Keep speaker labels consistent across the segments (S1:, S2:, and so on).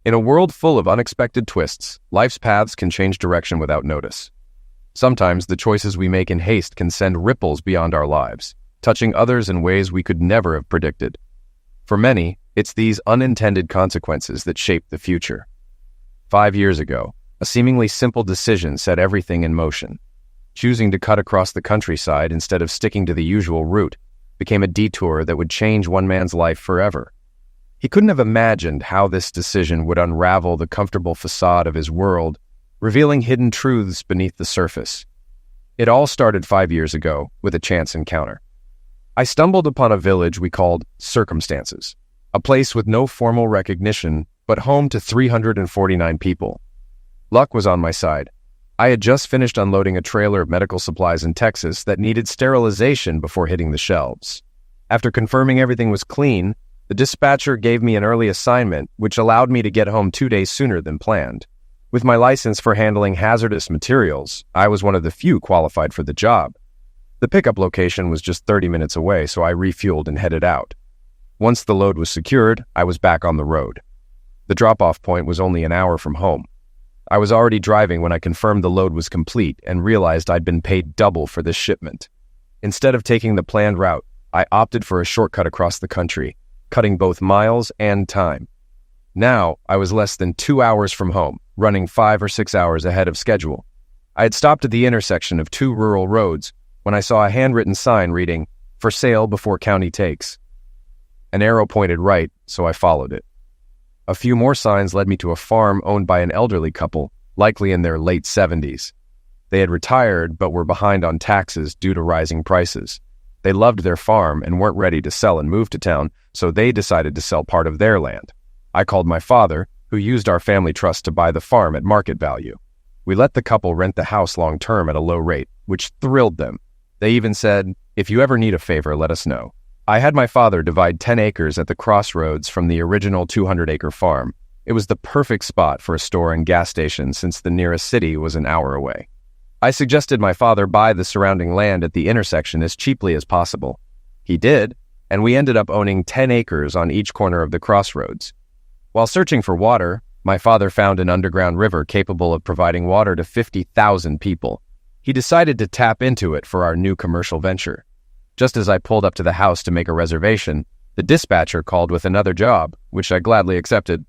S1: In a world full of unexpected twists, life's paths can change direction without notice. Sometimes the choices we make in haste can send ripples beyond our lives, touching others in ways we could never have predicted. For many, it's these unintended consequences that shape the future. 5 years ago, a seemingly simple decision set everything in motion. Choosing to cut across the countryside instead of sticking to the usual route became a detour that would change one man's life forever. He couldn't have imagined how this decision would unravel the comfortable facade of his world, revealing hidden truths beneath the surface. It all started 5 years ago with a chance encounter. I stumbled upon a village we called Circumstances, a place with no formal recognition, but home to 349 people. Luck was on my side. I had just finished unloading a trailer of medical supplies in Texas that needed sterilization before hitting the shelves. After confirming everything was clean, the dispatcher gave me an early assignment, which allowed me to get home 2 days sooner than planned. With my license for handling hazardous materials, I was one of the few qualified for the job. The pickup location was just 30 minutes away, so I refueled and headed out. Once the load was secured, I was back on the road. The drop-off point was only an hour from home. I was already driving when I confirmed the load was complete and realized I'd been paid double for this shipment. Instead of taking the planned route, I opted for a shortcut across the country, cutting both miles and time. Now, I was less than 2 hours from home, running 5 or 6 hours ahead of schedule. I had stopped at the intersection of 2 rural roads when I saw a handwritten sign reading, "For sale before county takes." An arrow pointed right, so I followed it. A few more signs led me to a farm owned by an elderly couple, likely in their late 70s. They had retired but were behind on taxes due to rising prices. They loved their farm and weren't ready to sell and move to town, so they decided to sell part of their land. I called my father, who used our family trust to buy the farm at market value. We let the couple rent the house long-term at a low rate, which thrilled them. They even said, "If you ever need a favor, let us know." I had my father divide 10 acres at the crossroads from the original 200-acre farm. It was the perfect spot for a store and gas station since the nearest city was an hour away. I suggested my father buy the surrounding land at the intersection as cheaply as possible. He did, and we ended up owning 10 acres on each corner of the crossroads. While searching for water, my father found an underground river capable of providing water to 50,000 people. He decided to tap into it for our new commercial venture. Just as I pulled up to the house to make a reservation, the dispatcher called with another job, which I gladly accepted.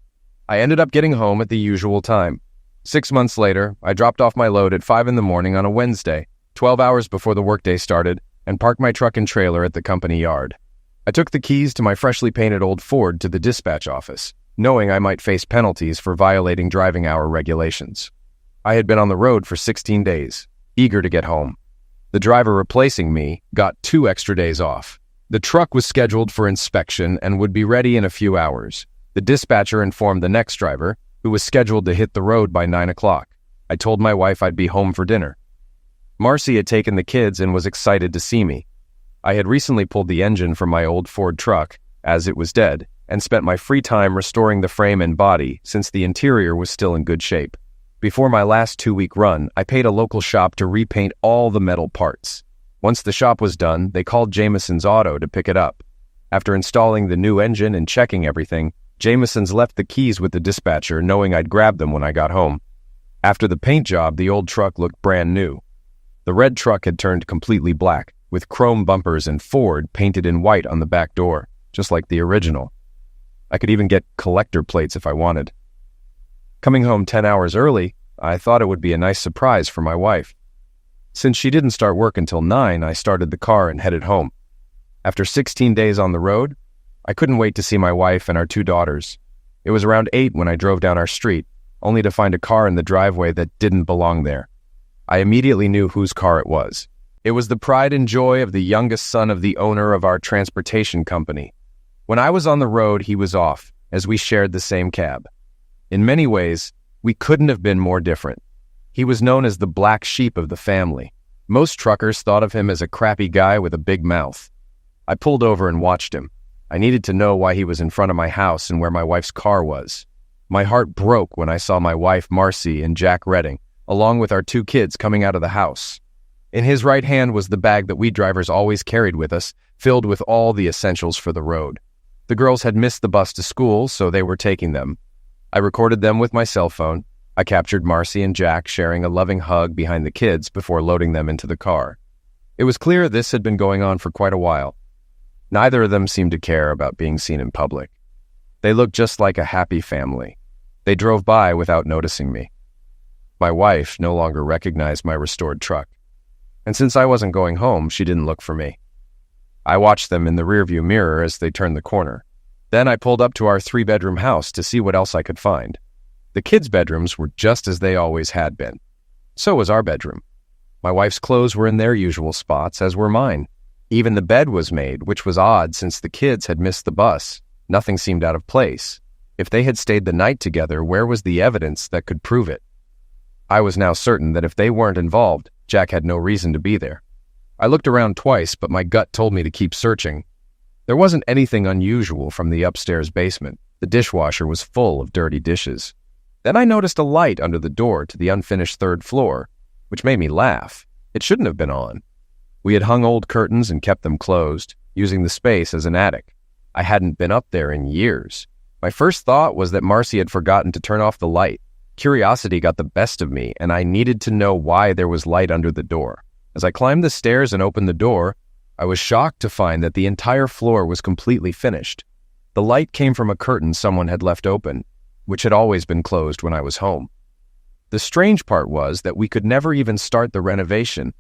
S1: I ended up getting home at the usual time. 6 months later, I dropped off my load at 5 in the morning on a Wednesday, 12 hours before the workday started, and parked my truck and trailer at the company yard. I took the keys to my freshly painted old Ford to the dispatch office, knowing I might face penalties for violating driving hour regulations. I had been on the road for 16 days, eager to get home. The driver replacing me got 2 extra days off. The truck was scheduled for inspection and would be ready in a few hours. The dispatcher informed the next driver, who was scheduled to hit the road by 9 o'clock. I told my wife I'd be home for dinner. Marcy had taken the kids and was excited to see me. I had recently pulled the engine from my old Ford truck, as it was dead, and spent my free time restoring the frame and body since the interior was still in good shape. Before my last 2-week run, I paid a local shop to repaint all the metal parts. Once the shop was done, they called Jameson's Auto to pick it up. After installing the new engine and checking everything, Jameson's left the keys with the dispatcher, knowing I'd grab them when I got home. After the paint job, the old truck looked brand new. The red truck had turned completely black, with chrome bumpers and Ford painted in white on the back door, just like the original. I could even get collector plates if I wanted. Coming home 10 hours early, I thought it would be a nice surprise for my wife. Since she didn't start work until 9, I started the car and headed home. After 16 days on the road, I couldn't wait to see my wife and our 2 daughters. It was around 8 when I drove down our street, only to find a car in the driveway that didn't belong there. I immediately knew whose car it was. It was the pride and joy of the youngest son of the owner of our transportation company. When I was on the road, he was off, as we shared the same cab. In many ways, we couldn't have been more different. He was known as the black sheep of the family. Most truckers thought of him as a crappy guy with a big mouth. I pulled over and watched him. I needed to know why he was in front of my house and where my wife's car was. My heart broke when I saw my wife, Marcy, and Jack Redding, along with our 2 kids, coming out of the house. In his right hand was the bag that we drivers always carried with us, filled with all the essentials for the road. The girls had missed the bus to school, so they were taking them. I recorded them with my cell phone. I captured Marcy and Jack sharing a loving hug behind the kids before loading them into the car. It was clear this had been going on for quite a while. Neither of them seemed to care about being seen in public. They looked just like a happy family. They drove by without noticing me. My wife no longer recognized my restored truck, and since I wasn't going home, she didn't look for me. I watched them in the rearview mirror as they turned the corner. Then I pulled up to our 3-bedroom house to see what else I could find. The kids' bedrooms were just as they always had been. So was our bedroom. My wife's clothes were in their usual spots, as were mine. Even the bed was made, which was odd since the kids had missed the bus. Nothing seemed out of place. If they had stayed the night together, where was the evidence that could prove it? I was now certain that if they weren't involved, Jack had no reason to be there. I looked around twice, but my gut told me to keep searching. There wasn't anything unusual from the upstairs basement. The dishwasher was full of dirty dishes. Then I noticed a light under the door to the unfinished 3rd floor, which made me laugh. It shouldn't have been on. We had hung old curtains and kept them closed, using the space as an attic. I hadn't been up there in years. My first thought was that Marcy had forgotten to turn off the light. Curiosity got the best of me, and I needed to know why there was light under the door. As I climbed the stairs and opened the door, I was shocked to find that the entire floor was completely finished. The light came from a curtain someone had left open, which had always been closed when I was home. The strange part was that we could never even start the renovation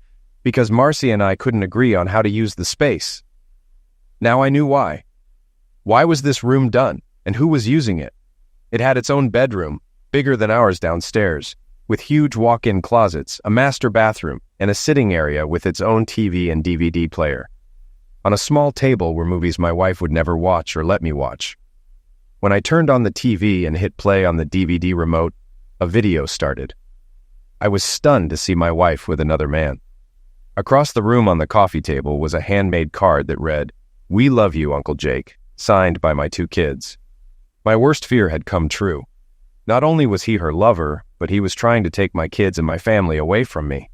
S1: because Marcy and I couldn't agree on how to use the space. Now I knew why. Why was this room done, and who was using it? It had its own bedroom, bigger than ours downstairs, with huge walk-in closets, a master bathroom, and a sitting area with its own TV and DVD player. On a small table were movies my wife would never watch or let me watch. When I turned on the TV and hit play on the DVD remote, a video started. I was stunned to see my wife with another man. Across the room on the coffee table was a handmade card that read, "We love you, Uncle Jake," signed by my 2 kids. My worst fear had come true. Not only was he her lover, but he was trying to take my kids and my family away from me.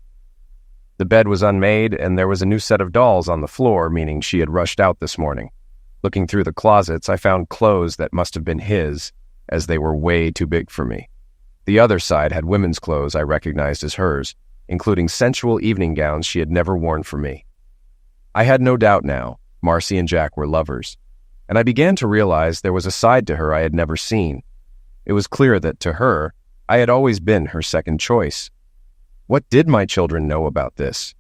S1: The bed was unmade, and there was a new set of dolls on the floor, meaning she had rushed out this morning. Looking through the closets, I found clothes that must have been his, as they were way too big for me. The other side had women's clothes I recognized as hers, including sensual evening gowns she had never worn for me. I had no doubt now, Marcy and Jack were lovers, and I began to realize there was a side to her I had never seen. It was clear that, to her, I had always been her second choice. What did my children know about this?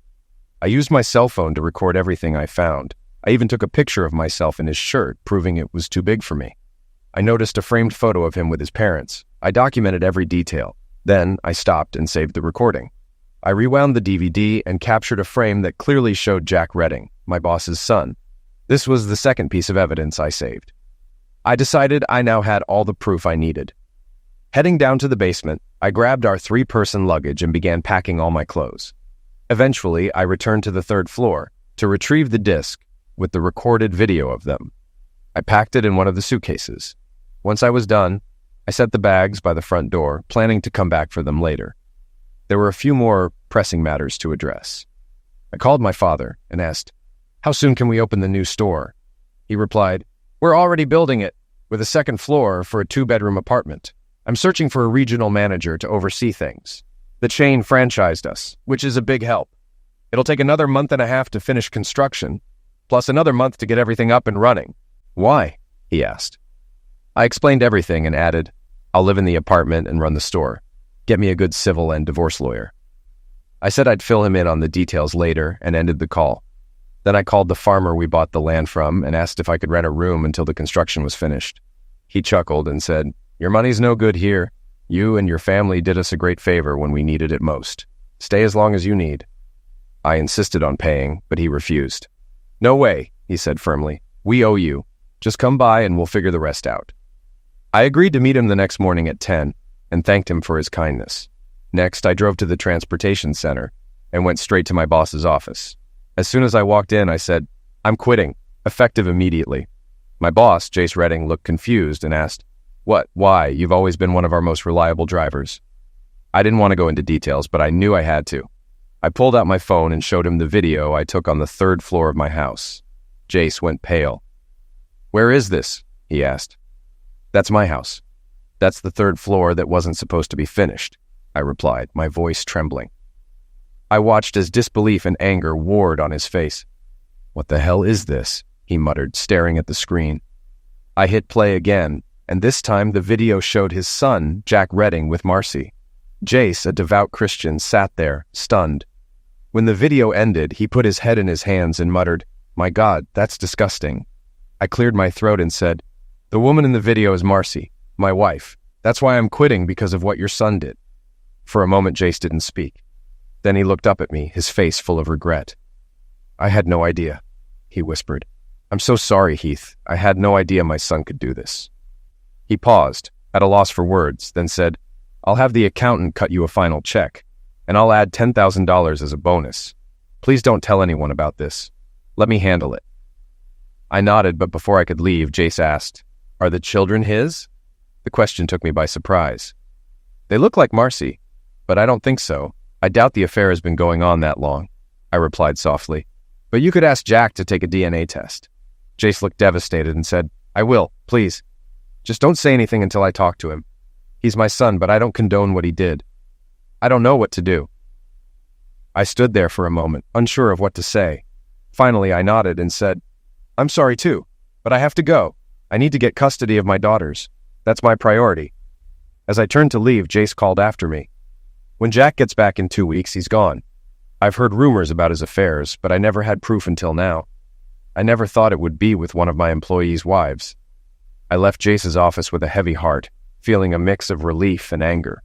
S1: I used my cell phone to record everything I found. I even took a picture of myself in his shirt, proving it was too big for me. I noticed a framed photo of him with his parents. I documented every detail. Then I stopped and saved the recording. I rewound the DVD and captured a frame that clearly showed Jack Redding, my boss's son. This was the second piece of evidence I saved. I decided I now had all the proof I needed. Heading down to the basement, I grabbed our 3-person luggage and began packing all my clothes. Eventually, I returned to the 3rd floor to retrieve the disc with the recorded video of them. I packed it in one of the suitcases. Once I was done, I set the bags by the front door, planning to come back for them later. There were a few more pressing matters to address. I called my father and asked, "How soon can we open the new store?" He replied, "We're already building it, with a 2nd floor for a 2-bedroom apartment. I'm searching for a regional manager to oversee things. The chain franchised us, which is a big help. It'll take another month and a half to finish construction, plus another month to get everything up and running." "Why?" he asked. I explained everything and added, "I'll live in the apartment and run the store. Get me a good civil and divorce lawyer." I said I'd fill him in on the details later and ended the call. Then I called the farmer we bought the land from and asked if I could rent a room until the construction was finished. He chuckled and said, "Your money's no good here. You and your family did us a great favor when we needed it most. Stay as long as you need." I insisted on paying, but he refused. "No way," he said firmly. "We owe you. Just come by and we'll figure the rest out." I agreed to meet him the next morning at 10 and thanked him for his kindness. Next, I drove to the transportation center and went straight to my boss's office. As soon as I walked in, I said, "I'm quitting, effective immediately." My boss, Jace Redding, looked confused and asked, "What? Why? You've always been one of our most reliable drivers." I didn't want to go into details, but I knew I had to. I pulled out my phone and showed him the video I took on the 3rd floor of my house. Jace went pale. "Where is this?" he asked. "That's my house." That's the third floor that wasn't supposed to be finished, I replied, my voice trembling. I watched as disbelief and anger warred on his face. What the hell is this? He muttered, staring at the screen. I hit play again, and this time the video showed his son, Jack Redding, with Marcy. Jace, a devout Christian, sat there, stunned. When the video ended, he put his head in his hands and muttered, "My God, that's disgusting." I cleared my throat and said, "The woman in the video is Marcy, my wife. That's why I'm quitting, because of what your son did." For a moment, Jace didn't speak. Then he looked up at me, his face full of regret. "I had no idea," he whispered. "I'm so sorry, Heath. I had no idea my son could do this." He paused, at a loss for words, then said, "I'll have the accountant cut you a final check, and I'll add $10,000 as a bonus. Please don't tell anyone about this. Let me handle it." I nodded, but before I could leave, Jace asked, "Are the children his?" The question took me by surprise. "They look like Marcy, but I don't think so. I doubt the affair has been going on that long," I replied softly. "But you could ask Jack to take a DNA test." Jace looked devastated and said, "I will, please. Just don't say anything until I talk to him. He's my son, but I don't condone what he did. I don't know what to do." I stood there for a moment, unsure of what to say. Finally, I nodded and said, "I'm sorry too, but I have to go. I need to get custody of my daughters. That's my priority." As I turned to leave, Jace called after me. "When Jack gets back in 2 weeks, he's gone. I've heard rumors about his affairs, but I never had proof until now. I never thought it would be with one of my employees' wives." I left Jace's office with a heavy heart, feeling a mix of relief and anger.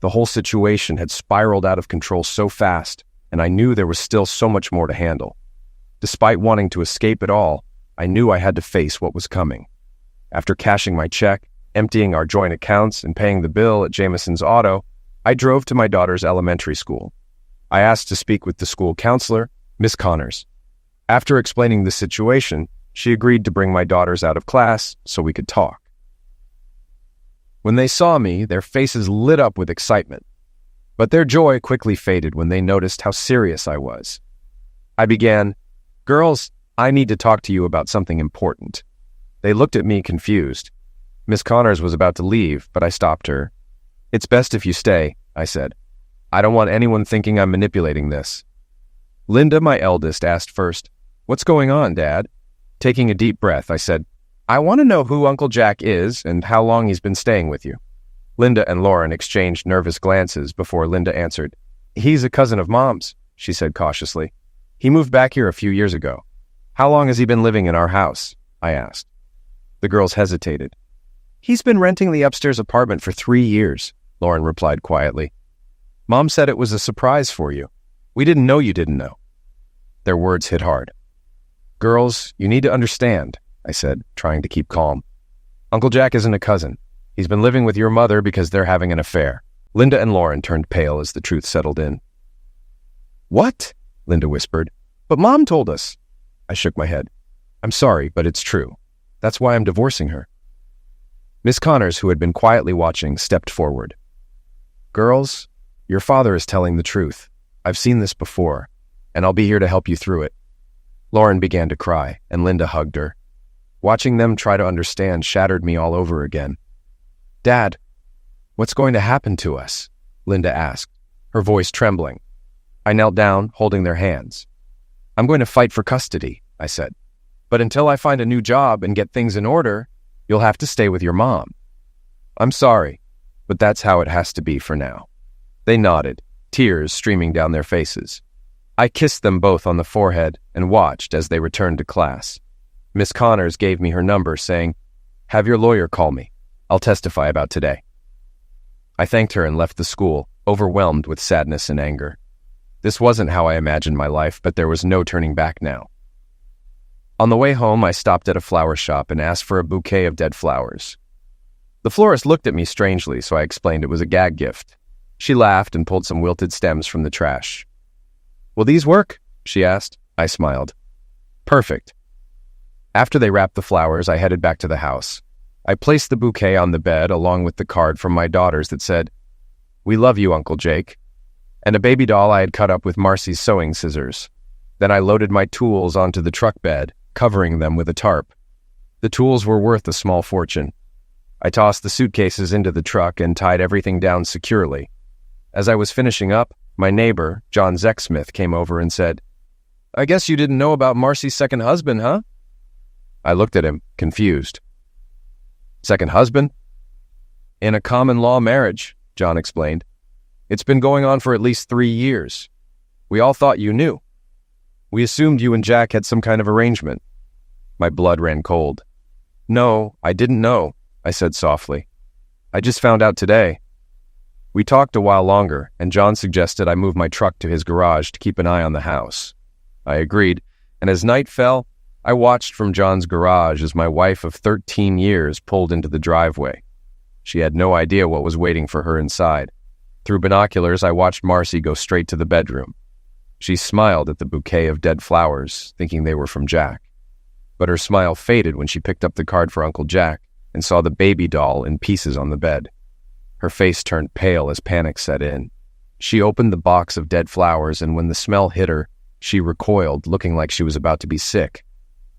S1: The whole situation had spiraled out of control so fast, and I knew there was still so much more to handle. Despite wanting to escape it all, I knew I had to face what was coming. After cashing my check, emptying our joint accounts, and paying the bill at Jameson's Auto, I drove to my daughter's elementary school. I asked to speak with the school counselor, Miss Connors. After explaining the situation, she agreed to bring my daughters out of class so we could talk. When they saw me, their faces lit up with excitement, but their joy quickly faded when they noticed how serious I was. I began, "Girls, I need to talk to you about something important." They looked at me confused. Miss Connors was about to leave, but I stopped her. "It's best if you stay," I said. "I don't want anyone thinking I'm manipulating this." Linda, my eldest, asked first, "What's going on, Dad?" Taking a deep breath, I said, "I want to know who Uncle Jack is and how long he's been staying with you." Linda and Lauren exchanged nervous glances before Linda answered. "He's a cousin of Mom's," she said cautiously. "He moved back here a few years ago." "How long has he been living in our house?" I asked. The girls hesitated. "He's been renting the upstairs apartment for 3 years, Lauren replied quietly. "Mom said it was a surprise for you. We didn't know you didn't know." Their words hit hard. "Girls, you need to understand," I said, trying to keep calm. "Uncle Jack isn't a cousin. He's been living with your mother because they're having an affair." Linda and Lauren turned pale as the truth settled in. "What?" Linda whispered. "But Mom told us." I shook my head. "I'm sorry, but it's true. That's why I'm divorcing her." Miss Connors, who had been quietly watching, stepped forward. "Girls, your father is telling the truth. I've seen this before, and I'll be here to help you through it." Lauren began to cry, and Linda hugged her. Watching them try to understand shattered me all over again. "Dad, what's going to happen to us?" Linda asked, her voice trembling. I knelt down, holding their hands. "I'm going to fight for custody," I said. "But until I find a new job and get things in order, you'll have to stay with your mom." "I'm sorry, but that's how it has to be for now." They nodded, tears streaming down their faces. I kissed them both on the forehead and watched as they returned to class. Miss Connors gave me her number, saying, "Have your lawyer call me. I'll testify about today." I thanked her and left the school, overwhelmed with sadness and anger. This wasn't how I imagined my life, but there was no turning back now. On the way home, I stopped at a flower shop and asked for a bouquet of dead flowers. The florist looked at me strangely, so I explained it was a gag gift. She laughed and pulled some wilted stems from the trash. "Will these work?" she asked. I smiled. "Perfect." After they wrapped the flowers, I headed back to the house. I placed the bouquet on the bed along with the card from my daughters that said, "We love you, Uncle Jake," and a baby doll I had cut up with Marcy's sewing scissors. Then I loaded my tools onto the truck bed, covering them with a tarp. The tools were worth a small fortune. I tossed the suitcases into the truck and tied everything down securely. As I was finishing up, my neighbor, John Zecksmith, came over and said, "I guess you didn't know about Marcy's second husband, huh?" I looked at him, confused. "Second husband?" "In a common-law marriage," John explained. "It's been going on for at least 3 years. We all thought you knew. We assumed you and Jack had some kind of arrangement." My blood ran cold. "No, I didn't know," I said softly. "I just found out today." We talked a while longer, and John suggested I move my truck to his garage to keep an eye on the house. I agreed, and as night fell, I watched from John's garage as my wife of 13 years pulled into the driveway. She had no idea what was waiting for her inside. Through binoculars, I watched Marcy go straight to the bedroom. She smiled at the bouquet of dead flowers, thinking they were from Jack. But her smile faded when she picked up the card for Uncle Jack and saw the baby doll in pieces on the bed. Her face turned pale as panic set in. She opened the box of dead flowers, and when the smell hit her, she recoiled, looking like she was about to be sick.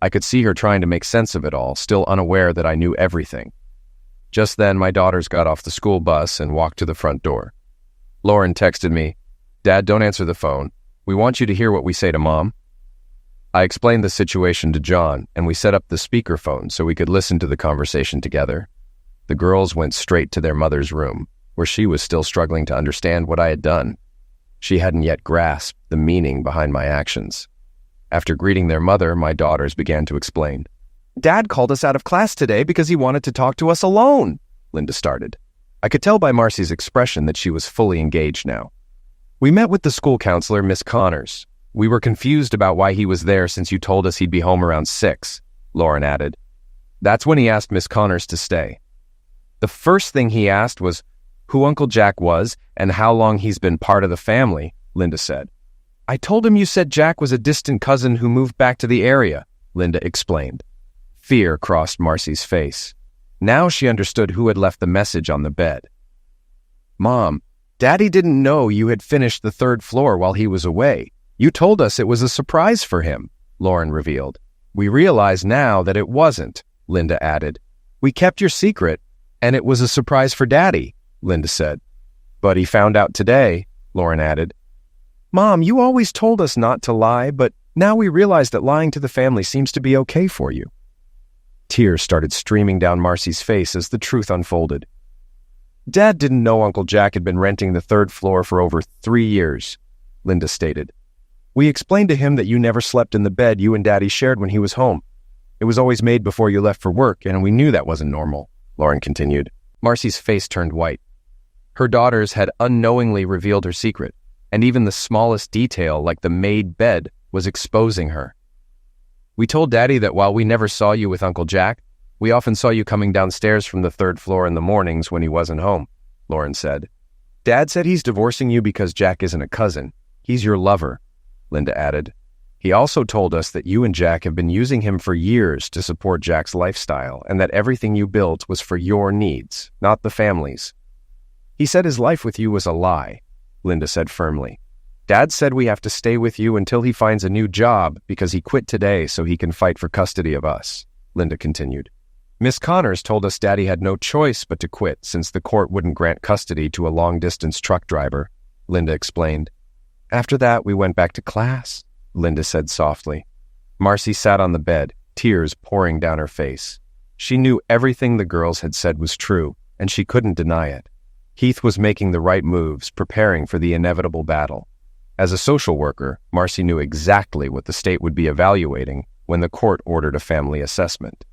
S1: I could see her trying to make sense of it all, still unaware that I knew everything. Just then, my daughters got off the school bus and walked to the front door. Lauren texted me, "Dad, don't answer the phone. We want you to hear what we say to Mom." I explained the situation to John, and we set up the speakerphone so we could listen to the conversation together. The girls went straight to their mother's room, where she was still struggling to understand what I had done. She hadn't yet grasped the meaning behind my actions. After greeting their mother, my daughters began to explain. "Dad called us out of class today because he wanted to talk to us alone," Linda started. I could tell by Marcy's expression that she was fully engaged now. "We met with the school counselor, Miss Connors. We were confused about why he was there since you told us he'd be home around 6, Lauren added. "That's when he asked Miss Connors to stay. The first thing he asked was who Uncle Jack was and how long he's been part of the family," Linda said. "I told him you said Jack was a distant cousin who moved back to the area," Linda explained. Fear crossed Marcy's face. Now she understood who had left the message on the bed. "Mom, Daddy didn't know you had finished the 3rd floor while he was away. You told us it was a surprise for him," Lauren revealed. "We realize now that it wasn't," Linda added. "We kept your secret, and it was a surprise for Daddy," Linda said. "But he found out today," Lauren added. "Mom, you always told us not to lie, but now we realize that lying to the family seems to be okay for you." Tears started streaming down Marcy's face as the truth unfolded. "Dad didn't know Uncle Jack had been renting the 3rd floor for over 3 years, Linda stated. "We explained to him that you never slept in the bed you and Daddy shared when he was home. It was always made before you left for work, and we knew that wasn't normal," Lauren continued. Marcy's face turned white. Her daughters had unknowingly revealed her secret, and even the smallest detail, like the made bed, was exposing her. "We told Daddy that while we never saw you with Uncle Jack, we often saw you coming downstairs from the 3rd floor in the mornings when he wasn't home," Lauren said. "Dad said he's divorcing you because Jack isn't a cousin. He's your lover," Linda added. "He also told us that you and Jack have been using him for years to support Jack's lifestyle and that everything you built was for your needs, not the family's. He said his life with you was a lie," Linda said firmly. "Dad said we have to stay with you until he finds a new job because he quit today so he can fight for custody of us," Linda continued. "Miss Connors told us Daddy had no choice but to quit since the court wouldn't grant custody to a long-distance truck driver," Linda explained. "After that, we went back to class," Linda said softly. Marcy sat on the bed, tears pouring down her face. She knew everything the girls had said was true, and she couldn't deny it. Heath was making the right moves, preparing for the inevitable battle. As a social worker, Marcy knew exactly what the state would be evaluating when the court ordered a family assessment.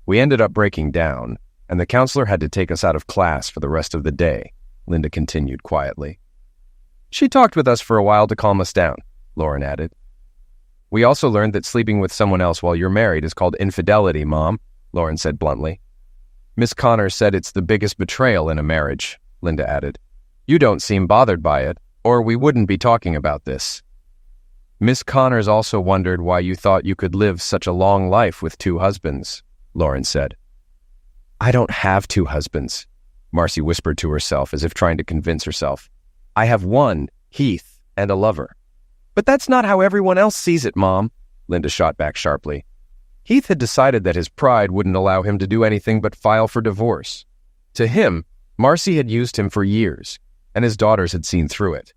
S1: "We ended up breaking down, and the counselor had to take us out of class for the rest of the day," Linda continued quietly. "She talked with us for a while to calm us down," Lauren added. "We also learned that sleeping with someone else while you're married is called infidelity, Mom," Lauren said bluntly. "Miss Connors said it's the biggest betrayal in a marriage," Linda added. "You don't seem bothered by it, or we wouldn't be talking about this." "Miss Connors also wondered why you thought you could live such a long life with 2 husbands," Lauren said. "I don't have 2 husbands," Marcy whispered to herself as if trying to convince herself. "I have one, Heath, and a lover." "But that's not how everyone else sees it, Mom," Linda shot back sharply. Heath had decided that his pride wouldn't allow him to do anything but file for divorce. To him, Marcy had used him for years, and his daughters had seen through it.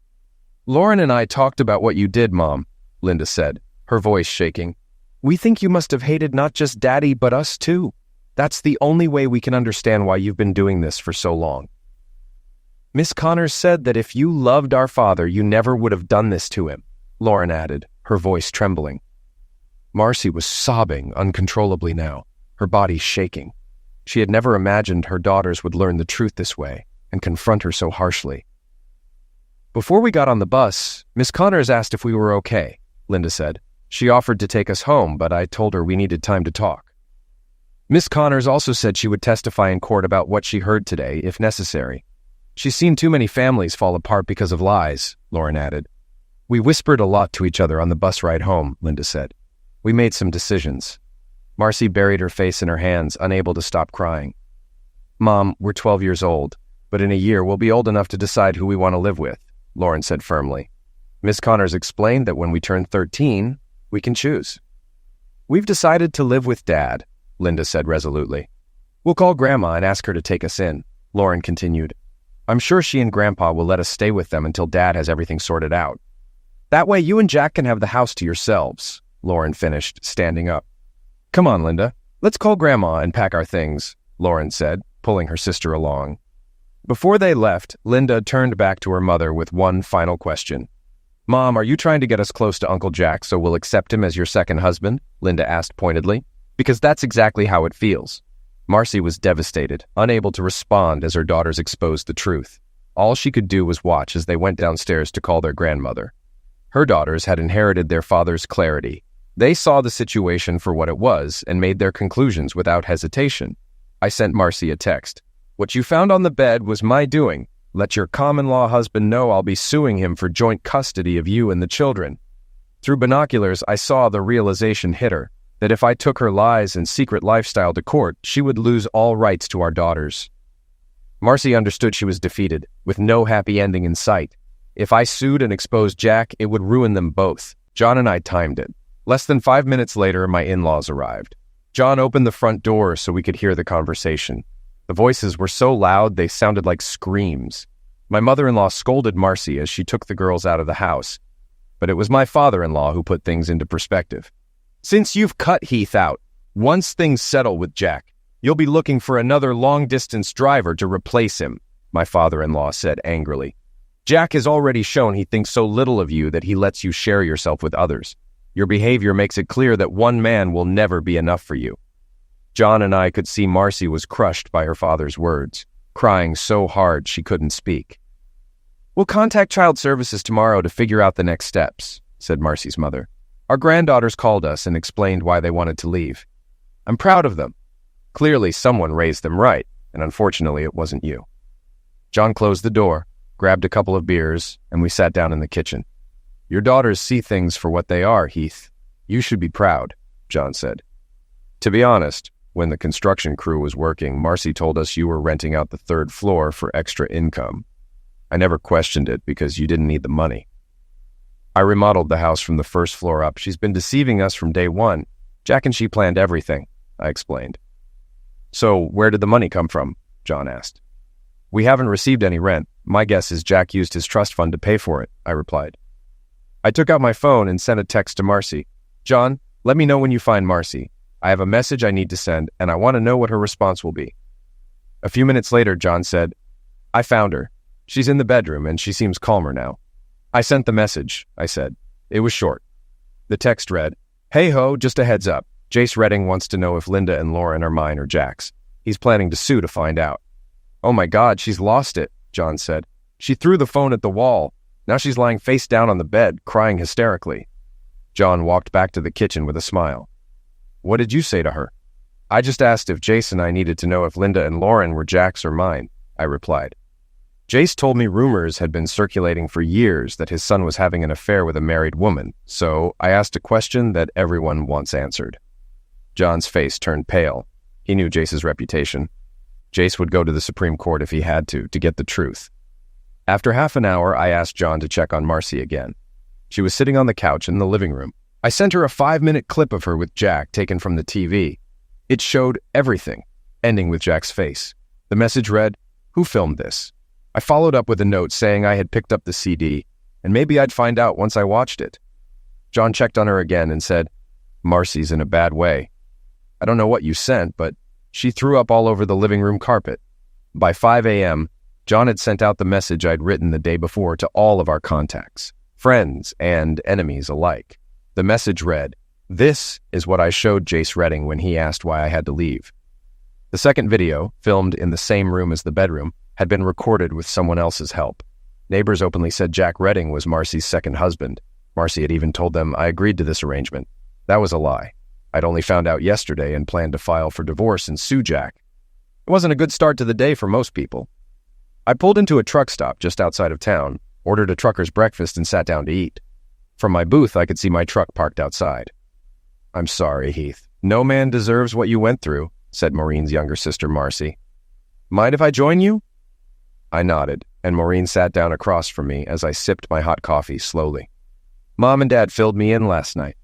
S1: "Lauren and I talked about what you did, Mom," Linda said, her voice shaking. "We think you must have hated not just Daddy, but us too. That's the only way we can understand why you've been doing this for so long." "Miss Connors said that if you loved our father, you never would have done this to him," Lauren added, her voice trembling. Marcy was sobbing uncontrollably now, her body shaking. She had never imagined her daughters would learn the truth this way and confront her so harshly. "Before we got on the bus, Miss Connors asked if we were okay," Linda said. "She offered to take us home, but I told her we needed time to talk. Miss Connors also said she would testify in court about what she heard today, if necessary. She's seen too many families fall apart because of lies," Lauren added. "We whispered a lot to each other on the bus ride home," Linda said. "We made some decisions." Marcy buried her face in her hands, unable to stop crying. "Mom, we're 12 years old, but in a year we'll be old enough to decide who we want to live with," Lauren said firmly. "Miss Connors explained that when we turn 13, we can choose." "We've decided to live with Dad," Linda said resolutely. "We'll call Grandma and ask her to take us in," Lauren continued. "I'm sure she and Grandpa will let us stay with them until Dad has everything sorted out. That way you and Jack can have the house to yourselves," Lauren finished, standing up. "Come on, Linda. Let's call Grandma and pack our things," Lauren said, pulling her sister along. Before they left, Linda turned back to her mother with one final question. "Mom, are you trying to get us close to Uncle Jack so we'll accept him as your second husband?" Linda asked pointedly. "Because that's exactly how it feels." Marcy was devastated, unable to respond as her daughters exposed the truth. All she could do was watch as they went downstairs to call their grandmother. Her daughters had inherited their father's clarity. They saw the situation for what it was and made their conclusions without hesitation. I sent Marcy a text. "What you found on the bed was my doing. Let your common-law husband know I'll be suing him for joint custody of you and the children." Through binoculars, I saw the realization hit her, that if I took her lies and secret lifestyle to court, she would lose all rights to our daughters. Marcy understood she was defeated, with no happy ending in sight. If I sued and exposed Jack, it would ruin them both. John and I timed it. Less than 5 minutes later, my in-laws arrived. John opened the front door so we could hear the conversation. The voices were so loud they sounded like screams. My mother-in-law scolded Marcy as she took the girls out of the house. But it was my father-in-law who put things into perspective. "Since you've cut Heath out, once things settle with Jack, you'll be looking for another long-distance driver to replace him," my father-in-law said angrily. "Jack has already shown he thinks so little of you that he lets you share yourself with others. Your behavior makes it clear that one man will never be enough for you." John and I could see Marcy was crushed by her father's words, crying so hard she couldn't speak. "We'll contact Child Services tomorrow to figure out the next steps," said Marcy's mother. "Our granddaughters called us and explained why they wanted to leave. I'm proud of them. Clearly someone raised them right, and unfortunately it wasn't you." John closed the door, grabbed a couple of beers, and we sat down in the kitchen. "Your daughters see things for what they are, Heath. You should be proud," John said. "To be honest, when the construction crew was working, Marcy told us you were renting out the 3rd floor for extra income. I never questioned it because you didn't need the money. I remodeled the house from the 1st floor up. She's been deceiving us from day one. Jack and she planned everything," I explained. "So where did the money come from?" John asked. "We haven't received any rent. My guess is Jack used his trust fund to pay for it," I replied. I took out my phone and sent a text to Marcy. "John, let me know when you find Marcy. I have a message I need to send, and I want to know what her response will be." A few minutes later, John said, "I found her. She's in the bedroom, and she seems calmer now." "I sent the message," I said. It was short. The text read, "Hey ho, just a heads up. Jace Redding wants to know if Linda and Lauren are mine or Jack's. He's planning to sue to find out." "Oh my God, she's lost it," John said. "She threw the phone at the wall. Now she's lying face down on the bed, crying hysterically." John walked back to the kitchen with a smile. "What did you say to her?" "I just asked if Jace and I needed to know if Linda and Lauren were Jack's or mine," I replied. "Jace told me rumors had been circulating for years that his son was having an affair with a married woman, so I asked a question that everyone wants answered." John's face turned pale. He knew Jace's reputation. Jace would go to the Supreme Court if he had to get the truth. After half an hour, I asked John to check on Marcy again. She was sitting on the couch in the living room. I sent her a 5-minute clip of her with Jack taken from the TV. It showed everything, ending with Jack's face. The message read, "Who filmed this?" I followed up with a note saying I had picked up the CD, and maybe I'd find out once I watched it. John checked on her again and said, "Marcy's in a bad way. I don't know what you sent, but she threw up all over the living room carpet." By 5 a.m., John had sent out the message I'd written the day before to all of our contacts, friends and enemies alike. The message read, "This is what I showed Jace Redding when he asked why I had to leave." The second video, filmed in the same room as the bedroom, had been recorded with someone else's help. Neighbors openly said Jack Redding was Marcy's second husband. Marcy had even told them I agreed to this arrangement. That was a lie. I'd only found out yesterday and planned to file for divorce and sue Jack. It wasn't a good start to the day for most people. I pulled into a truck stop just outside of town, ordered a trucker's breakfast, and sat down to eat. From my booth, I could see my truck parked outside. "I'm sorry, Heath. No man deserves what you went through," said Maureen's younger sister, Marcy. "Mind if I join you?" I nodded, and Maureen sat down across from me as I sipped my hot coffee slowly. "Mom and Dad filled me in last night.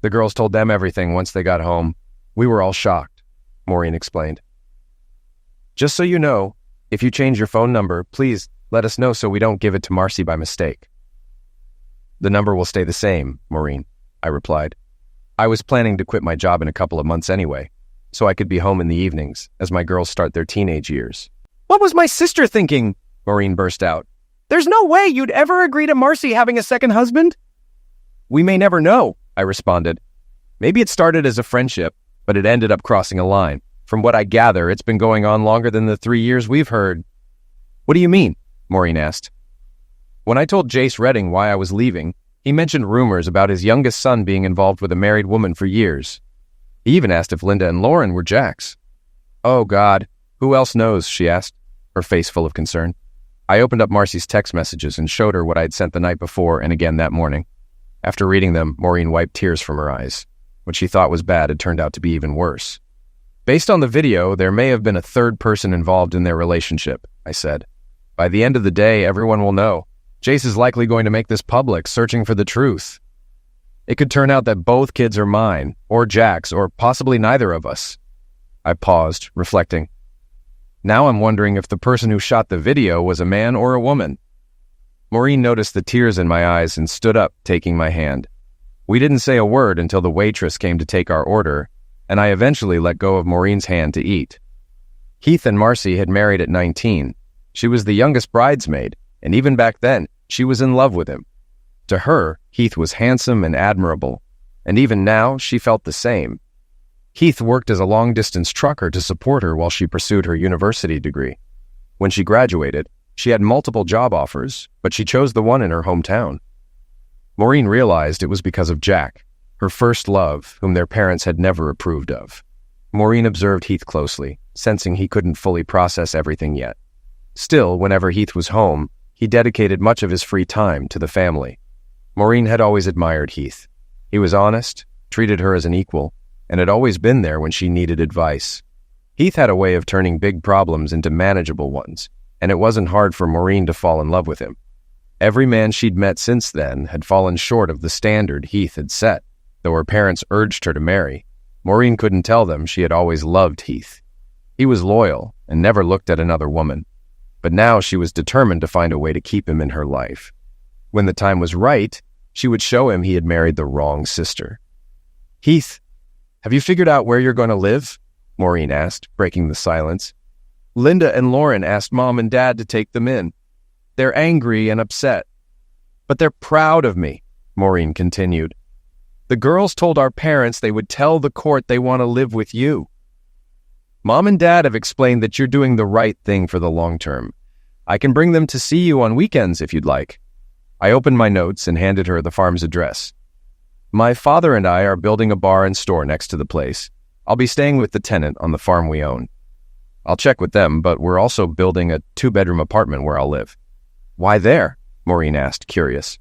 S1: The girls told them everything once they got home. We were all shocked," Maureen explained. "Just so you know, if you change your phone number, please let us know so we don't give it to Marcy by mistake." "The number will stay the same, Maureen," I replied. I was planning to quit my job in a couple of months anyway, so I could be home in the evenings as my girls start their teenage years.
S2: "What was my sister thinking?" Maureen burst out. "There's no way you'd ever agree to Marcy having a second husband."
S1: "We may never know," I responded. "Maybe it started as a friendship, but it ended up crossing a line. From what I gather, it's been going on longer than the 3 years we've heard." "What do you mean?" Maureen asked. "When I told Jace Redding why I was leaving, he mentioned rumors about his youngest son being involved with a married woman for years. He even asked if Linda and Lauren were Jack's." "Oh, God. Who else knows?" she asked, her face full of concern. I opened up Marcy's text messages and showed her what I'd sent the night before and again that morning. After reading them, Maureen wiped tears from her eyes. What she thought was bad had turned out to be even worse. "Based on the video, there may have been a third person involved in their relationship," I said. "By the end of the day, everyone will know. Jace is likely going to make this public, searching for the truth. It could turn out that both kids are mine, or Jack's, or possibly neither of us." I paused, reflecting. Now I'm wondering if the person who shot the video was a man or a woman. Maureen noticed the tears in my eyes and stood up, taking my hand. We didn't say a word until the waitress came to take our order, and I eventually let go of Maureen's hand to eat. Heath and Marcy had married at 19. She was the youngest bridesmaid, and even back then, she was in love with him. To her, Heath was handsome and admirable, and even now, she felt the same. Heath worked as a long-distance trucker to support her while she pursued her university degree. When she graduated, she had multiple job offers, but she chose the one in her hometown. Maureen realized it was because of Jack, her first love, whom their parents had never approved of. Maureen observed Heath closely, sensing he couldn't fully process everything yet. Still, whenever Heath was home, he dedicated much of his free time to the family. Maureen had always admired Heath. He was honest, treated her as an equal, and had always been there when she needed advice. Heath had a way of turning big problems into manageable ones, and it wasn't hard for Maureen to fall in love with him. Every man she'd met since then had fallen short of the standard Heath had set, though her parents urged her to marry. Maureen couldn't tell them she had always loved Heath. He was loyal and never looked at another woman. But now she was determined to find a way to keep him in her life. When the time was right, she would show him he had married the wrong sister. "Heath, have you figured out where you're going to live?" Maureen asked, breaking the silence. "Linda and Lauren asked Mom and Dad to take them in. They're angry and upset. But they're proud of me," Maureen continued. "The girls told our parents they would tell the court they want to live with you. Mom and Dad have explained that you're doing the right thing for the long term. I can bring them to see you on weekends if you'd like." I opened my notes and handed her the farm's address. "My father and I are building a bar and store next to the place. I'll be staying with the tenant on the farm we own. I'll check with them, but we're also building a 2-bedroom apartment where I'll live." "Why there?" Maureen asked, curious.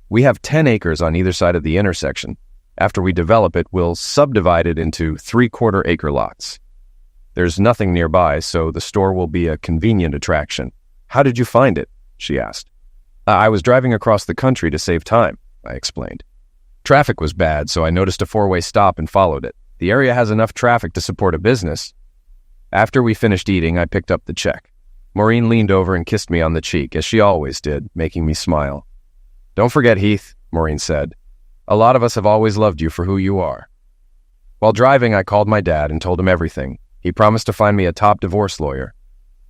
S1: "We have 10 acres on either side of the intersection. After we develop it, we'll subdivide it into 3/4-acre lots. There's nothing nearby, so the store will be a convenient attraction." "How did you find it?" she asked. "I was driving across the country to save time," I explained. Traffic was bad, so I noticed a four-way stop and followed it. The area has enough traffic to support a business. After we finished eating, I picked up the check. Maureen leaned over and kissed me on the cheek, as she always did, making me smile. "Don't forget, Heath," Maureen said. "A lot of us have always loved you for who you are." While driving, I called my dad and told him everything. He promised to find me a top divorce lawyer.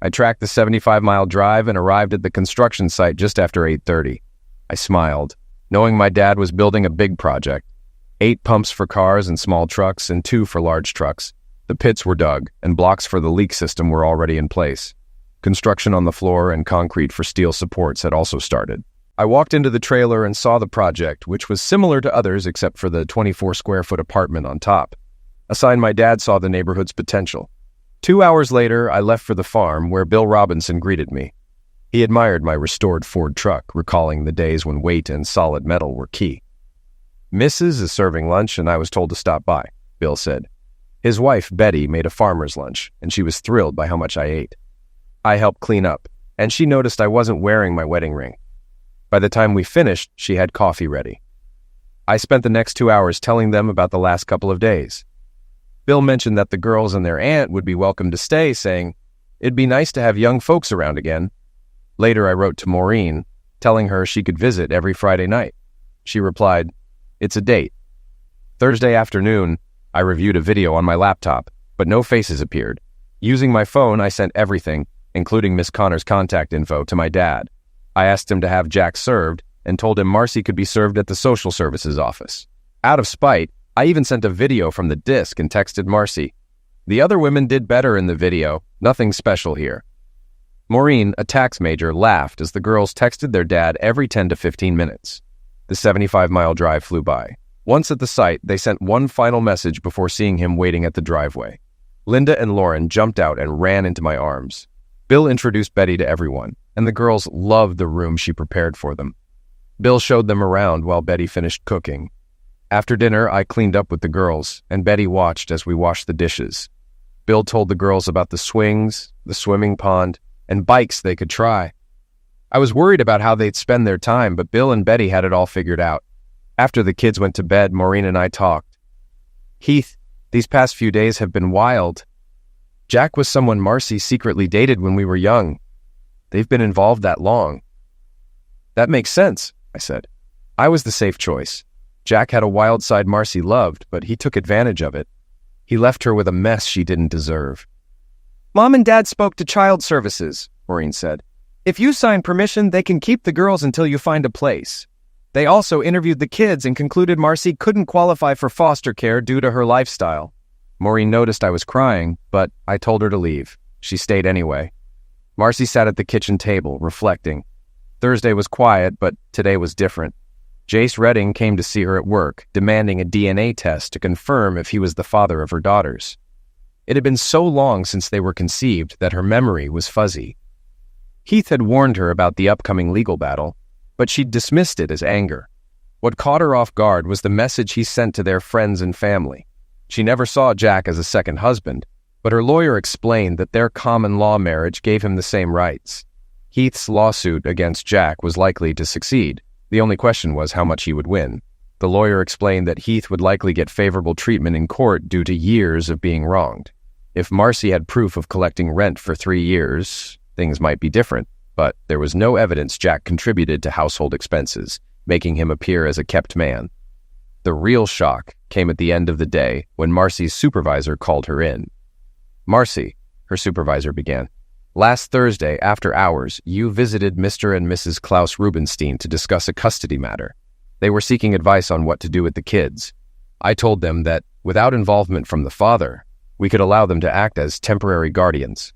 S1: I tracked the 75-mile drive and arrived at the construction site just after 8:30. I smiled, knowing my dad was building a big project. 8 pumps for cars and small trucks and 2 for large trucks. The pits were dug, and blocks for the leak system were already in place. Construction on the floor and concrete for steel supports had also started. I walked into the trailer and saw the project, which was similar to others except for the 24-square-foot apartment on top. A sign my dad saw the neighborhood's potential. 2 hours later, I left for the farm, where Bill Robinson greeted me. He admired my restored Ford truck, recalling the days when weight and solid metal were key. "Mrs. is serving lunch, and I was told to stop by," Bill said. His wife, Betty, made a farmer's lunch, and she was thrilled by how much I ate. I helped clean up, and she noticed I wasn't wearing my wedding ring. By the time we finished, she had coffee ready. I spent the next 2 hours telling them about the last couple of days. Bill mentioned that the girls and their aunt would be welcome to stay, saying, "It'd be nice to have young folks around again." Later, I wrote to Maureen, telling her she could visit every Friday night. She replied, "It's a date." Thursday afternoon, I reviewed a video on my laptop, but no faces appeared. Using my phone, I sent everything, including Miss Connor's contact info, to my dad. I asked him to have Jack served and told him Marcy could be served at the social services office. Out of spite, I even sent a video from the disc and texted Marcy. The other women did better in the video, nothing special here. Maureen, a tax major, laughed as the girls texted their dad every 10 to 15 minutes. The 75-mile drive flew by. Once at the site, they sent one final message before seeing him waiting at the driveway. Linda and Lauren jumped out and ran into my arms. Bill introduced Betty to everyone, and the girls loved the room she prepared for them. Bill showed them around while Betty finished cooking. After dinner, I cleaned up with the girls, and Betty watched as we washed the dishes. Bill told the girls about the swings, the swimming pond, and bikes they could try. I was worried about how they'd spend their time, but Bill and Betty had it all figured out. After the kids went to bed, Maureen and I talked. "Heath, these past few days have been wild. Jack was someone Marcy secretly dated when we were young. They've been involved that long." "That makes sense," I said. "I was the safe choice. Jack had a wild side Marcy loved, but he took advantage of it. He left her with a mess she didn't deserve." "Mom and Dad spoke to child services," Maureen said. "If you sign permission, they can keep the girls until you find a place. They also interviewed the kids and concluded Marcy couldn't qualify for foster care due to her lifestyle." Maureen noticed I was crying, but I told her to leave. She stayed anyway. Marcy sat at the kitchen table, reflecting. Thursday was quiet, but today was different. Jace Redding came to see her at work, demanding a DNA test to confirm if he was the father of her daughters. It had been so long since they were conceived that her memory was fuzzy. Heath had warned her about the upcoming legal battle, but she dismissed it as anger. What caught her off guard was the message he sent to their friends and family. She never saw Jack as a second husband, but her lawyer explained that their common law marriage gave him the same rights. Heath's lawsuit against Jack was likely to succeed. The only question was how much he would win. The lawyer explained that Heath would likely get favorable treatment in court due to years of being wronged. If Marcy had proof of collecting rent for 3 years, things might be different, but there was no evidence Jack contributed to household expenses, making him appear as a kept man. The real shock came at the end of the day when Marcy's supervisor called her in. "Marcy," her supervisor began, "last Thursday, after hours, you visited Mr. and Mrs. Klaus Rubenstein to discuss a custody matter. They were seeking advice on what to do with the kids. I told them that, without involvement from the father, we could allow them to act as temporary guardians."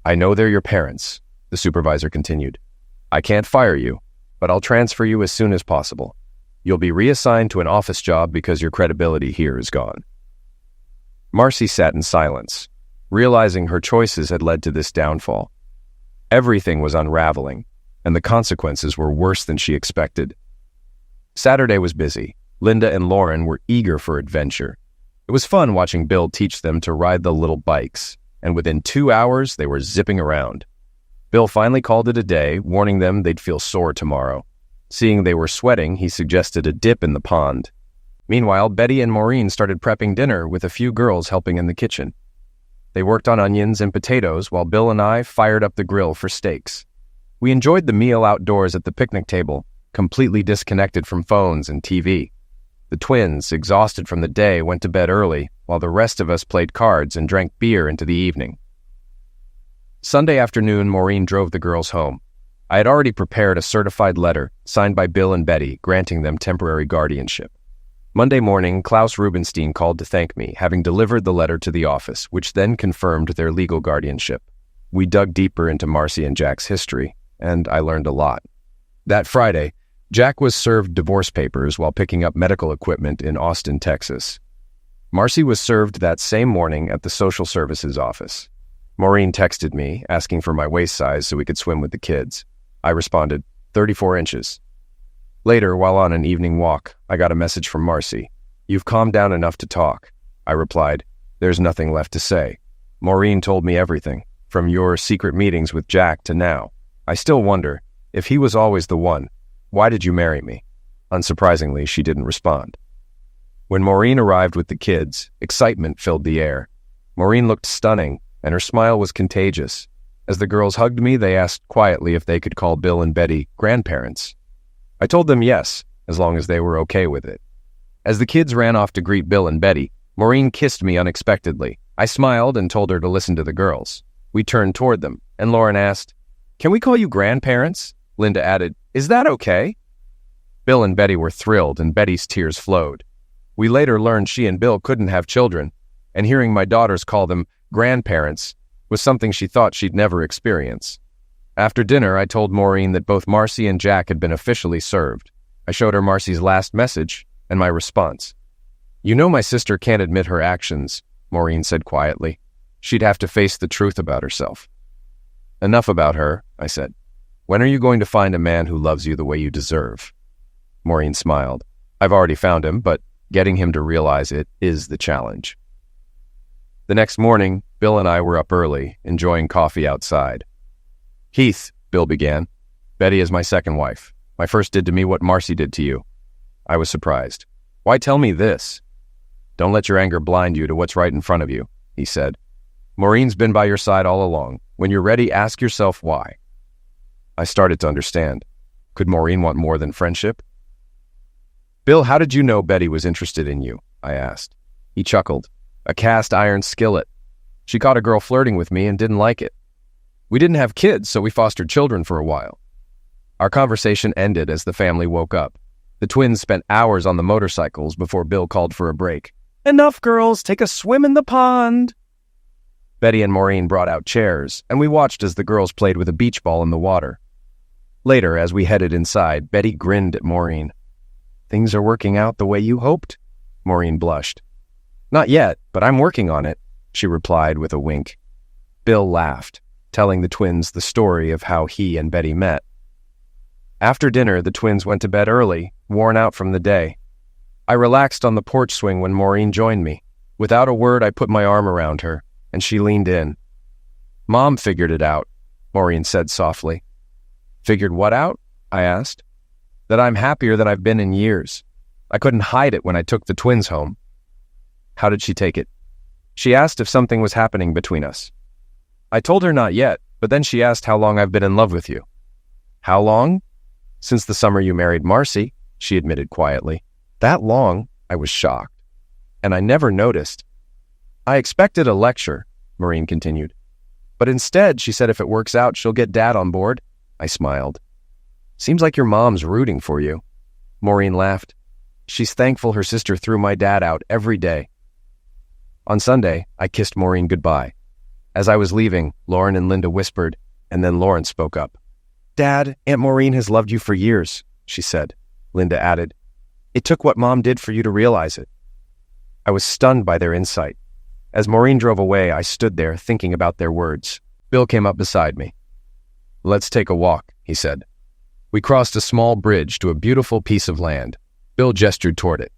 S1: "I know they're your parents," the supervisor continued. "I can't fire you, but I'll transfer you as soon as possible. You'll be reassigned to an office job because your credibility here is gone." Marcy sat in silence, realizing her choices had led to this downfall. Everything was unraveling, and the consequences were worse than she expected. Saturday was busy. Linda and Lauren were eager for adventure. It was fun watching Bill teach them to ride the little bikes, and within 2 hours they were zipping around. Bill finally called it a day, warning them they'd feel sore tomorrow. Seeing they were sweating, he suggested a dip in the pond. Meanwhile, Betty and Maureen started prepping dinner with a few girls helping in the kitchen. They worked on onions and potatoes while Bill and I fired up the grill for steaks. We enjoyed the meal outdoors at the picnic table, completely disconnected from phones and TV. The twins, exhausted from the day, went to bed early, while the rest of us played cards and drank beer into the evening. Sunday afternoon, Maureen drove the girls home. I had already prepared a certified letter, signed by Bill and Betty, granting them temporary guardianship. Monday morning, Klaus Rubenstein called to thank me, having delivered the letter to the office, which then confirmed their legal guardianship. We dug deeper into Marcy and Jack's history, and I learned a lot. That Friday, Jack was served divorce papers while picking up medical equipment in Austin, Texas. Marcy was served that same morning at the social services office. Maureen texted me, asking for my waist size so we could swim with the kids. I responded, 34 inches. Later, while on an evening walk, I got a message from Marcy. You've calmed down enough to talk. I replied, there's nothing left to say. Maureen told me everything, from your secret meetings with Jack to now. I still wonder, if he was always the one, why did you marry me? Unsurprisingly, she didn't respond. When Maureen arrived with the kids, excitement filled the air. Maureen looked stunning, and her smile was contagious. As the girls hugged me, they asked quietly if they could call Bill and Betty grandparents. I told them yes, as long as they were okay with it. As the kids ran off to greet Bill and Betty, Maureen kissed me unexpectedly. I smiled and told her to listen to the girls. We turned toward them, and Lauren asked, "Can we call you grandparents?" Linda added, "Is that okay?" Bill and Betty were thrilled, and Betty's tears flowed. We later learned she and Bill couldn't have children, and hearing my daughters call them grandparents was something she thought she'd never experience. After dinner, I told Maureen that both Marcy and Jack had been officially served. I showed her Marcy's last message and my response. "You know my sister can't admit her actions," Maureen said quietly. "She'd have to face the truth about herself." "Enough about her," I said. "When are you going to find a man who loves you the way you deserve?" Maureen smiled. "I've already found him, but getting him to realize it is the challenge." The next morning, Bill and I were up early, enjoying coffee outside. "Heath," Bill began, "Betty is my second wife. My first did to me what Marcy did to you." I was surprised. "Why tell me this?" "Don't let your anger blind you to what's right in front of you," he said. "Maureen's been by your side all along. When you're ready, ask yourself why." I started to understand. Could Maureen want more than friendship? "Bill, how did you know Betty was interested in you?" I asked. He chuckled. "A cast iron skillet. She caught a girl flirting with me and didn't like it. We didn't have kids, so we fostered children for a while." Our conversation ended as the family woke up. The twins spent hours on the motorcycles before Bill called for a break.
S2: "Enough, girls. Take a swim in the pond."
S1: Betty and Maureen brought out chairs, and we watched as the girls played with a beach ball in the water. Later, as we headed inside, Betty grinned at Maureen. "Things are working out the way you hoped?" Maureen blushed. "Not yet, but I'm working on it," she replied with a wink. Bill laughed, telling the twins the story of how he and Betty met. After dinner, the twins went to bed early, worn out from the day. I relaxed on the porch swing when Maureen joined me. Without a word, I put my arm around her, and she leaned in. "Mom figured it out," Maureen said softly. "Figured what out?" I asked. "That I'm happier than I've been in years. I couldn't hide it when I took the twins home." How did she take it? She asked if something was happening between us. I told her not yet, but then she asked how long I've been in love with you. "How long?" "Since the summer you married Marcy," she admitted quietly. "That long?" I was shocked. "And I never noticed." "I expected a lecture," Maureen continued. "But instead, she said if it works out, she'll get Dad on board." I smiled. "Seems like your mom's rooting for you." Maureen laughed. "She's thankful her sister threw my dad out every day." On Sunday, I kissed Maureen goodbye. As I was leaving, Lauren and Linda whispered, and then Lauren spoke up. "Dad, Aunt Maureen has loved you for years," she said. Linda added, "It took what Mom did for you to realize it." I was stunned by their insight. As Maureen drove away, I stood there thinking about their words. Bill came up beside me. "Let's take a walk," he said. We crossed a small bridge to a beautiful piece of land. Bill gestured toward it.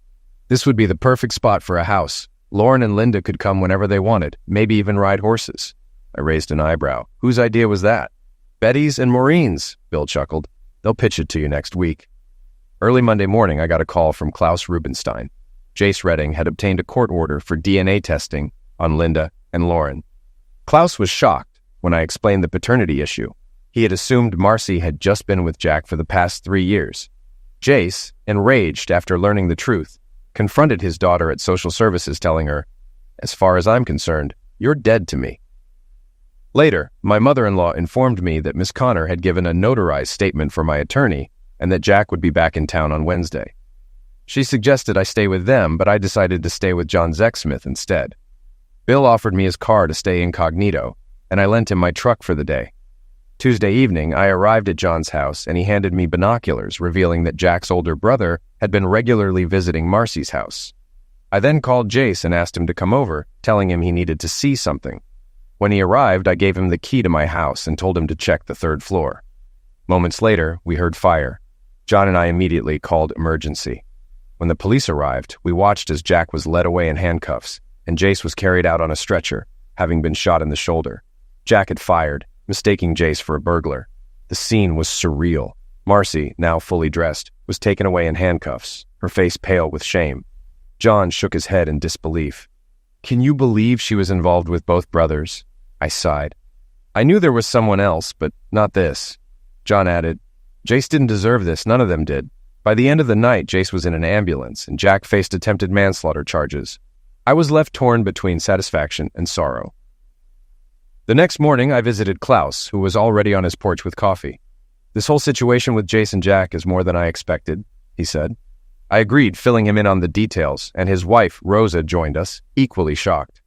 S1: "This would be the perfect spot for a house. Lauren and Linda could come whenever they wanted, maybe even ride horses." I raised an eyebrow. "Whose idea was that?" "Betty's and Maureen's," Bill chuckled. "They'll pitch it to you next week." Early Monday morning, I got a call from Klaus Rubenstein. Jace Redding had obtained a court order for DNA testing on Linda and Lauren. Klaus was shocked when I explained the paternity issue. He had assumed Marcy had just been with Jack for the past 3 years. Jace, enraged after learning the truth, confronted his daughter at social services, telling her, "As far as I'm concerned, you're dead to me." Later, my mother-in-law informed me that Miss Connor had given a notarized statement for my attorney and that Jack would be back in town on Wednesday. She suggested I stay with them, but I decided to stay with John Zexsmith instead. Bill offered me his car to stay incognito, and I lent him my truck for the day. Tuesday evening, I arrived at John's house, and he handed me binoculars, revealing that Jack's older brother had been regularly visiting Marcy's house. I then called Jace and asked him to come over, telling him he needed to see something. When he arrived, I gave him the key to my house and told him to check the 3rd floor. Moments later, we heard fire. John and I immediately called emergency. When the police arrived, we watched as Jack was led away in handcuffs, and Jace was carried out on a stretcher, having been shot in the shoulder. Jack had fired, mistaking Jace for a burglar. The scene was surreal. Marcy, now fully dressed, was taken away in handcuffs, her face pale with shame. John shook his head in disbelief. "Can you believe she was involved with both brothers?" I sighed. "I knew there was someone else, but not this." John added, "Jace didn't deserve this, none of them did. By the end of the night, Jace was in an ambulance, and Jack faced attempted manslaughter charges. I was left torn between satisfaction and sorrow." The next morning, I visited Klaus, who was already on his porch with coffee. "This whole situation with Jace and Jack is more than I expected," he said. I agreed, filling him in on the details, and his wife, Rosa, joined us, equally shocked.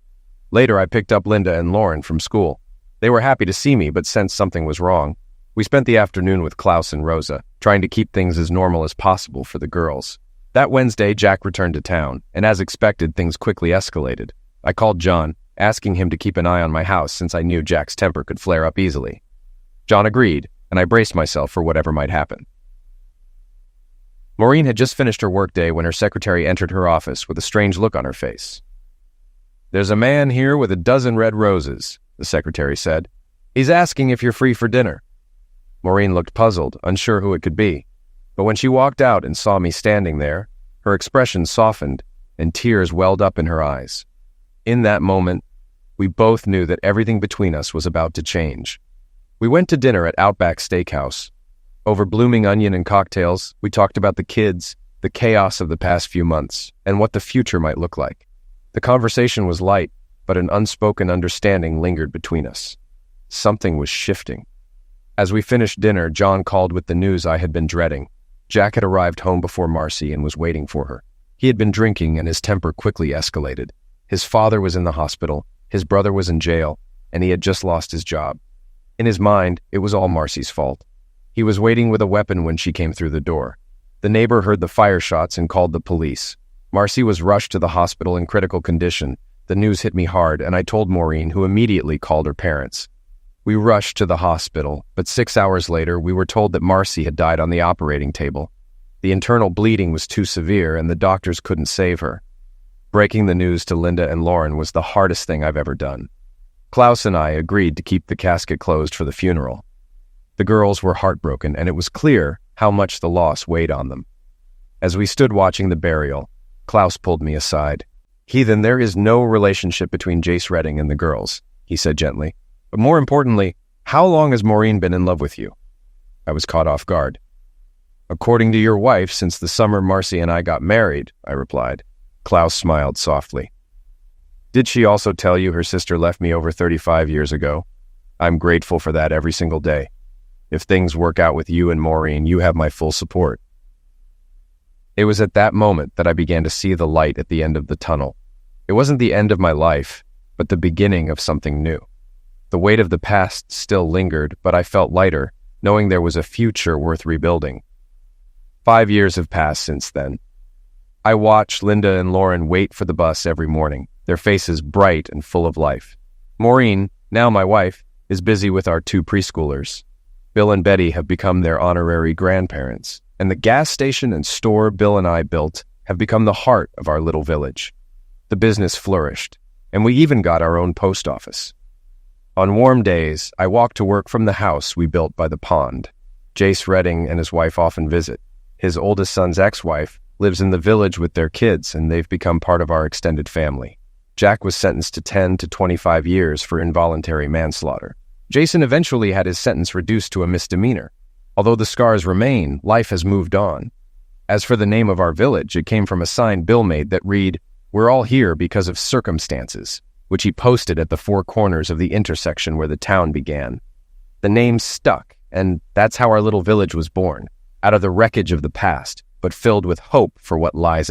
S1: Later, I picked up Linda and Lauren from school. They were happy to see me, but sensed something was wrong. We spent the afternoon with Klaus and Rosa, trying to keep things as normal as possible for the girls. That Wednesday, Jack returned to town, and as expected, things quickly escalated. I called John, asking him to keep an eye on my house since I knew Jack's temper could flare up easily. John agreed, and I braced myself for whatever might happen. Maureen had just finished her workday when her secretary entered her office with a strange look on her face. "There's a man here with a dozen red roses," the secretary said. "He's asking if you're free for dinner." Maureen looked puzzled, unsure who it could be. But when she walked out and saw me standing there, her expression softened and tears welled up in her eyes. In that moment, we both knew that everything between us was about to change. We went to dinner at Outback Steakhouse. Over blooming onion and cocktails, we talked about the kids, the chaos of the past few months, and what the future might look like. The conversation was light, but an unspoken understanding lingered between us. Something was shifting. As we finished dinner, John called with the news I had been dreading. Jack had arrived home before Marcy and was waiting for her. He had been drinking, and his temper quickly escalated. His father was in the hospital, his brother was in jail, and he had just lost his job. In his mind, it was all Marcy's fault. He was waiting with a weapon when she came through the door. The neighbor heard the fire shots and called the police. Marcy was rushed to the hospital in critical condition. The news hit me hard, and I told Maureen, who immediately called her parents. We rushed to the hospital, but 6 hours later, we were told that Marcy had died on the operating table. The internal bleeding was too severe, and the doctors couldn't save her. Breaking the news to Linda and Lauren was the hardest thing I've ever done. Klaus and I agreed to keep the casket closed for the funeral. The girls were heartbroken, and it was clear how much the loss weighed on them. As we stood watching the burial, Klaus pulled me aside. "Heathen, there is no relationship between Jace Redding and the girls," he said gently. "But more importantly, how long has Maureen been in love with you?" I was caught off guard. "According to your wife, since the summer Marcy and I got married," I replied. Klaus smiled softly. "Did she also tell you her sister left me over 35 years ago? I'm grateful for that every single day. If things work out with you and Maureen, you have my full support." It was at that moment that I began to see the light at the end of the tunnel. It wasn't the end of my life, but the beginning of something new. The weight of the past still lingered, but I felt lighter, knowing there was a future worth rebuilding. 5 years have passed since then. I watch Linda and Lauren wait for the bus every morning, their faces bright and full of life. Maureen, now my wife, is busy with our 2 preschoolers. Bill and Betty have become their honorary grandparents, and the gas station and store Bill and I built have become the heart of our little village. The business flourished, and we even got our own post office. On warm days, I walk to work from the house we built by the pond. Jace Redding and his wife often visit. his oldest son's ex-wife, lives in the village with their kids, and they've become part of our extended family. Jack was sentenced to 10 to 25 years for involuntary manslaughter. Jason eventually had his sentence reduced to a misdemeanor. Although the scars remain, life has moved on. As for the name of our village, it came from a sign Bill made that read, "We're all here because of circumstances," which he posted at the four corners of the intersection where the town began. The name stuck, and that's how our little village was born, out of the wreckage of the past, but filled with hope for what lies ahead.